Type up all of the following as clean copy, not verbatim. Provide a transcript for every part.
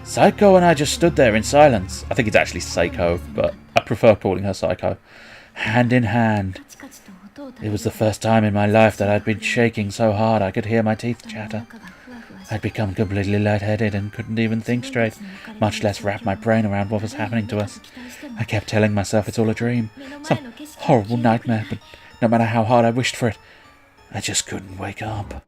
Psycho and I just stood there in silence. I think it's actually Seiko, but I prefer calling her Psycho. Hand in hand. It was the first time in my life that I'd been shaking so hard I could hear my teeth chatter. I'd become completely lightheaded and couldn't even think straight, much less wrap my brain around what was happening to us. I kept telling myself it's all a dream, some horrible nightmare, but no matter how hard I wished for it, I just couldn't wake up.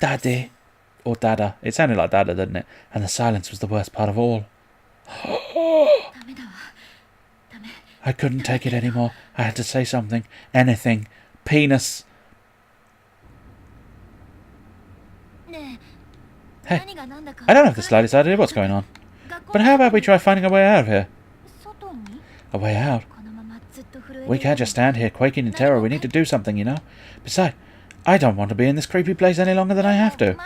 Daddy. Or Dada. It sounded like Dada, didn't it? And the silence was the worst part of all. I couldn't take it anymore. I had to say something. Anything. Penis. Hey, I don't have the slightest idea what's going on. But how about we try finding a way out of here? A way out? We can't just stand here quaking in terror. We need to do something, you know. Besides, I don't want to be in this creepy place any longer than I have to.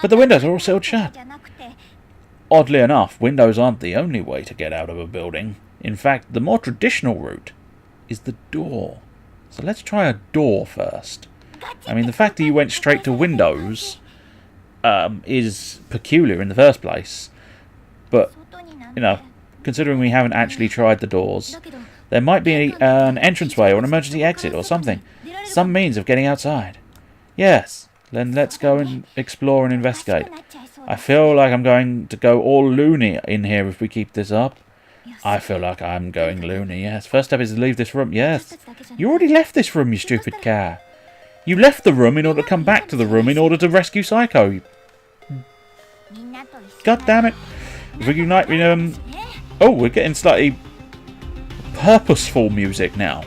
But the windows are all sealed shut. Oddly enough, windows aren't the only way to get out of a building. In fact, the more traditional route is the door. So let's try a door first. I mean, the fact that you went straight to windows is peculiar in the first place. But, you know, considering we haven't actually tried the doors, there might be an entranceway or an emergency exit or something. Some means of getting outside. Yes, then let's go and explore and investigate. I feel like I'm going to go all loony in here if we keep this up. I feel like I'm going loony, yes. First step is to leave this room, yes. You already left this room, you stupid car. You left the room in order to come back to the room in order to rescue Psycho. God damn it. If we unite, oh, we're getting slightly purposeful music now.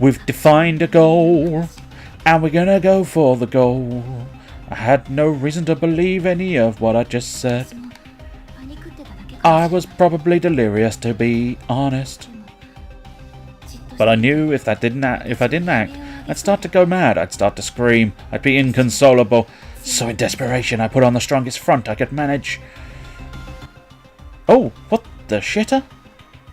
We've defined a goal, and we're gonna go for the goal. I had no reason to believe any of what I just said. I was probably delirious, to be honest. But I knew if I didn't act, I'd start to go mad. I'd start to scream. I'd be inconsolable. So in desperation, I put on the strongest front I could manage. Oh, what the shitter?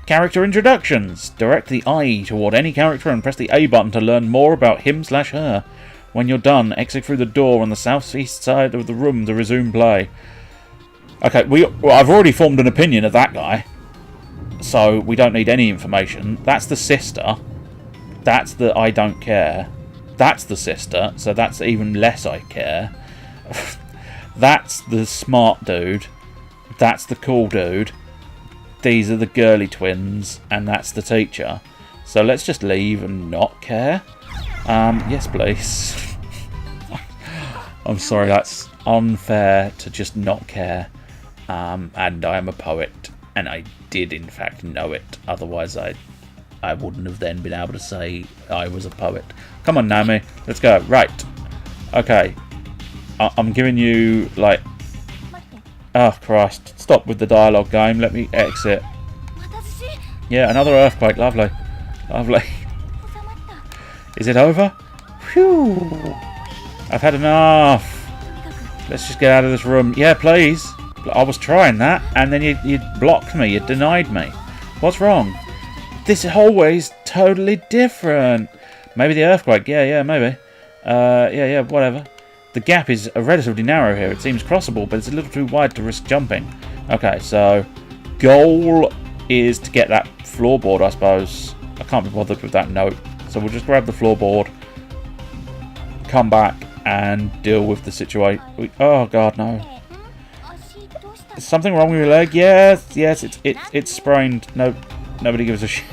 Character introductions. Direct the eye toward any character and press the A button to learn more about him/her. When you're done, exit through the door on the southeast side of the room to resume play. Okay, I've already formed an opinion of that guy, so we don't need any information. That's the sister. That's the I don't care. That's the sister, so that's even less I care. That's the smart dude. That's the cool dude. These are the girly twins, and that's the teacher. So let's just leave and not care. Yes, please. I'm sorry, that's unfair to just not care. And I am a poet, and I did in fact know it. Otherwise, I wouldn't have then been able to say I was a poet. Come on, Naomi, let's go. Right. Okay. I'm giving you, like... Oh, Christ. Stop with the dialogue game. Let me exit. Yeah, another earthquake. Lovely. Lovely. Is it over? Phew. I've had enough. Let's just get out of this room. Yeah, please. I was trying that, and then you blocked me. You denied me. What's wrong? This hallway's totally different. Maybe the earthquake. Yeah, maybe. Yeah, whatever. The gap is relatively narrow here. It seems crossable, but it's a little too wide to risk jumping. Okay, so goal is to get that floorboard, I suppose. I can't be bothered with that note. So we'll just grab the floorboard, come back, and deal with the situation. Oh, God, no. Is something wrong with your leg? Yes, it's sprained. No, nobody gives a shit.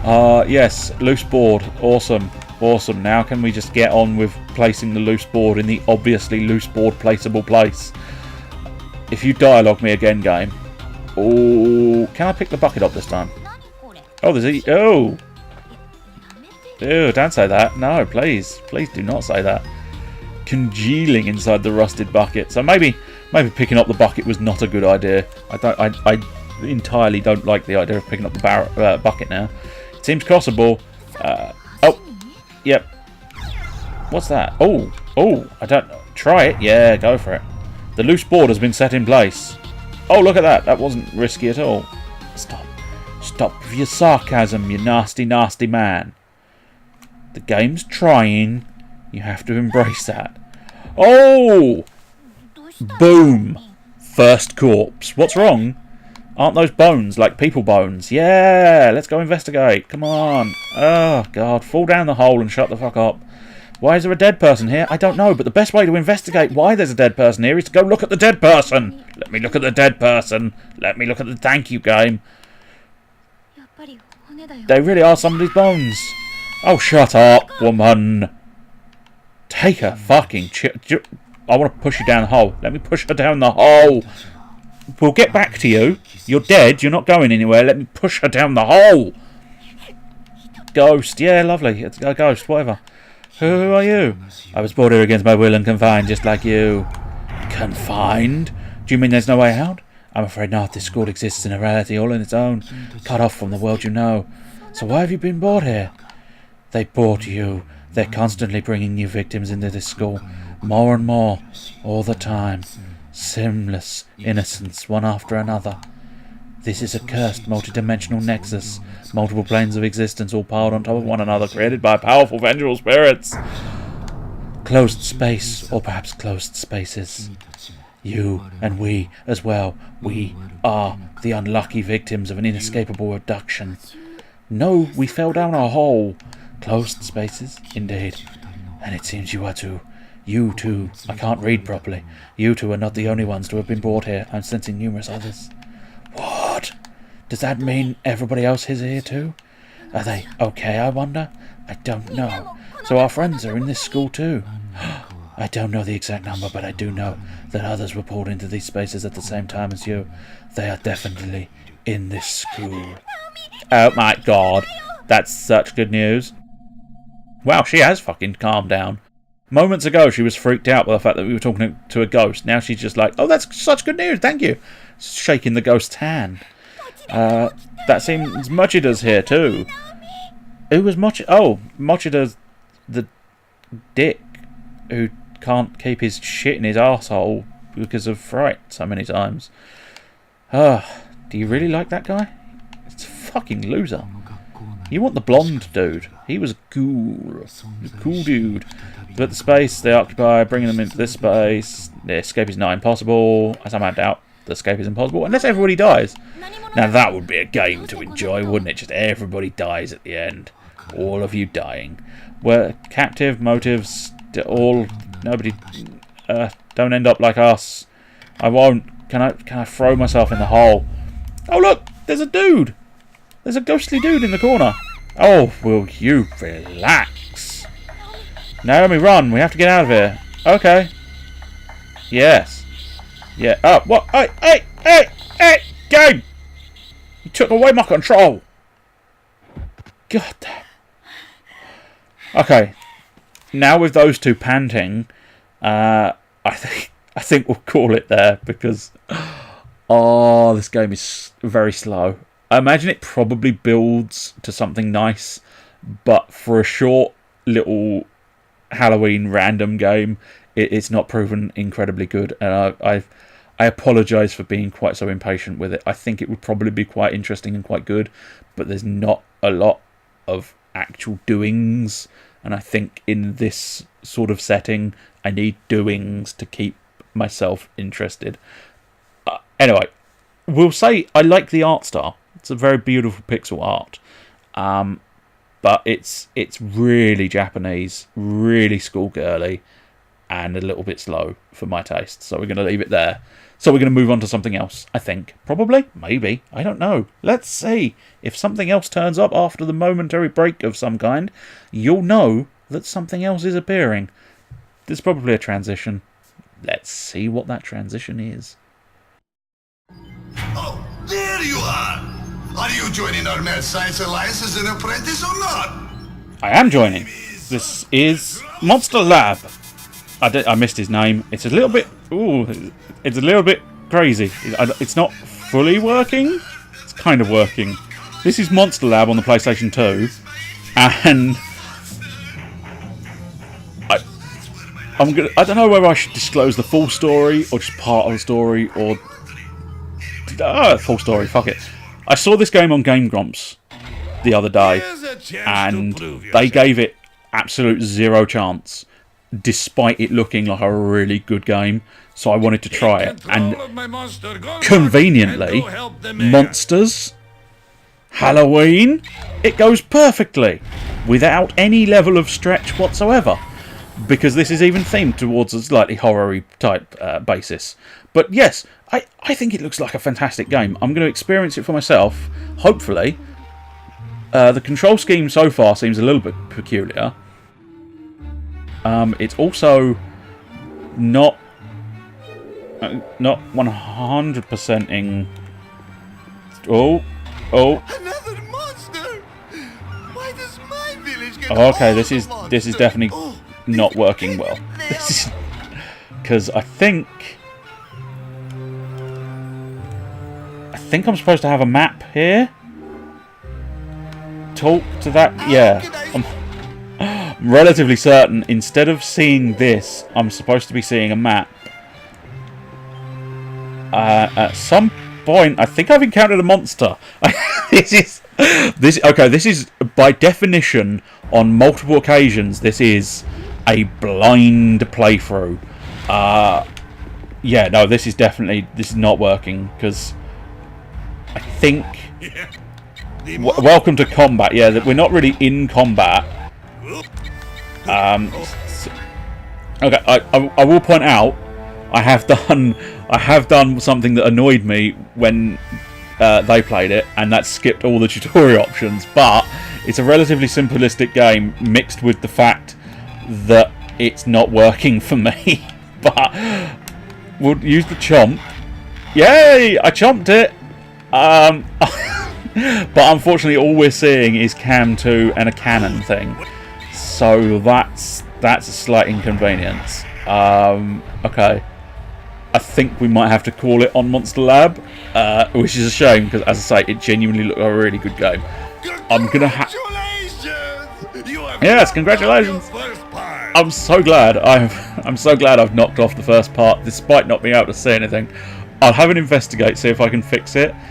Yes, loose board. Awesome. Awesome. Now can we just get on with placing the loose board in the obviously loose board placeable place? If you dialogue me again, game. Oh, can I pick the bucket up this time? Oh, there's a... Oh! Ew, don't say that. No, please. Please do not say that. Congealing inside the rusted bucket. So maybe picking up the bucket was not a good idea. I entirely don't like the idea of picking up the bucket now. It seems crossable. Oh, yep. What's that? Oh, I don't... Try it. Yeah, go for it. The loose board has been set in place. Oh, look at that. That wasn't risky at all. Stop. Stop with your sarcasm, you nasty, nasty man. The game's trying. You have to embrace that. Oh! Boom! First corpse. What's wrong? Aren't those bones like people bones? Yeah! Let's go investigate. Come on. Oh, God. Fall down the hole and shut the fuck up. Why is there a dead person here? I don't know, but the best way to investigate why there's a dead person here is to go look at the dead person. Let me look at the dead person. Let me look at the thank you game. They really are somebody's bones. Oh, shut up, woman. Take a fucking I want to push you down the hole. Let me push her down the hole. We'll get back to you. You're dead. You're not going anywhere. Let me push her down the hole. Ghost. Yeah, lovely. It's a ghost. Whatever. Who are you? I was brought here against my will and confined, just like you. Confined? Do you mean there's no way out? I'm afraid not. This school exists in a reality all on its own, cut off from the world you know. So why have you been brought here? They brought you. They're constantly bringing new victims into this school. More and more. All the time. Sinless innocence, one after another. This is a cursed multi-dimensional nexus. Multiple planes of existence all piled on top of one another, created by powerful vengeful spirits. Closed space, or perhaps closed spaces. You and we as well. We are the unlucky victims of an inescapable abduction. No, we fell down a hole. Closed spaces, indeed. And it seems you are too. You too. I can't read properly. You two are not the only ones to have been brought here. I'm sensing numerous others. What? Does that mean everybody else is here too? Are they okay, I wonder? I don't know. So our friends are in this school too. I don't know the exact number, but I do know that others were pulled into these spaces at the same time as you. They are definitely in this school. Oh my god. That's such good news. Wow, she has fucking calmed down. Moments ago, she was freaked out by the fact that we were talking to a ghost. Now she's just like, oh, that's such good news, thank you. Shaking the ghost's hand. That seems Mochida's here too. Who was Mochida? Oh, Mochida's the dick who can't keep his shit in his arsehole because of fright so many times. Do you really like that guy? It's a fucking loser. You want the blonde dude. He was cool. A cool dude. But the space they occupy, bringing them into this space, the escape is not impossible. I somehow doubt the escape is impossible, unless everybody dies. Now that would be a game to enjoy, wouldn't it? Just everybody dies at the end. All of you dying. We're captive, motives, all... Nobody... don't end up like us. I won't. Can I throw myself in the hole? Oh look! There's a dude! There's a ghostly dude in the corner. Oh, will you relax? Naomi, run. We have to get out of here. Okay. Yes. Yeah. Oh, what? Hey! Game! You took away my control. God damn. Okay. Now with those two panting, I think we'll call it there because this game is very slow. I imagine it probably builds to something nice, but for a short little Halloween random game, it's not proven incredibly good, and I apologise for being quite so impatient with it. I think it would probably be quite interesting and quite good, but there's not a lot of actual doings, and I think in this sort of setting, I need doings to keep myself interested. Anyway, we'll say I like the art style. It's a very beautiful pixel art, but it's really Japanese, really schoolgirly, and a little bit slow for my taste. So we're going to leave it there. So we're going to move on to something else, I think. Probably, maybe, I don't know. Let's see. If something else turns up after the momentary break of some kind, you'll know that something else is appearing. There's probably a transition. Let's see what that transition is. Oh, there you are! Are you joining our Mad Science Alliance as an apprentice or not? I am joining. This is Monster Lab. I missed his name. It's a little bit... Ooh, it's a little bit crazy. It's not fully working. It's kind of working. This is Monster Lab on the PlayStation 2. And... I don't know whether I should disclose the full story or just part of the story or... full story, fuck it. I saw this game on Game Grumps the other day, and they gave it absolute zero chance. despite it looking like a really good game. So I wanted to try it, and conveniently, Monsters, Halloween, it goes perfectly without any level of stretch whatsoever, because this is even themed towards a slightly horror-y type basis. But yes, I think it looks like a fantastic game. I'm going to experience it for myself, hopefully. The control scheme so far seems a little bit peculiar. It's also not 100%ing. Oh. Another monster. Why does my village get Okay, this is definitely not working well. Because I think I'm supposed to have a map here. Talk to that. Yeah. I'm relatively certain instead of seeing this, I'm supposed to be seeing a map. At some point, I think I've encountered a monster. This is by definition, on multiple occasions, this is a blind playthrough. Yeah, no, this is not working, because I think welcome to combat. Yeah, we're not really in combat. Okay, I will point out I have done something that annoyed me when they played it, and that skipped all the tutorial options. But it's a relatively simplistic game mixed with the fact that it's not working for me. But we'll use the chomp. Yay! I chomped it. But unfortunately, all we're seeing is Cam 2 and a cannon thing. So that's a slight inconvenience. Okay. I think we might have to call it on Monster Lab, which is a shame because, as I say, it genuinely looked like a really good game. I'm gonna yes, congratulations! I'm so glad I'm so glad I've knocked off the first part, despite not being able to say anything. I'll have an investigate, see if I can fix it. /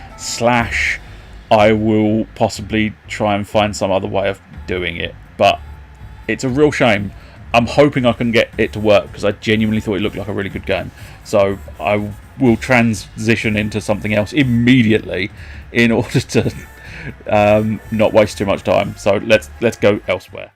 I will possibly try and find some other way of doing it, but it's a real shame. I'm hoping I can get it to work because I genuinely thought it looked like a really good game. So I will transition into something else immediately in order to not waste too much time. So let's go elsewhere.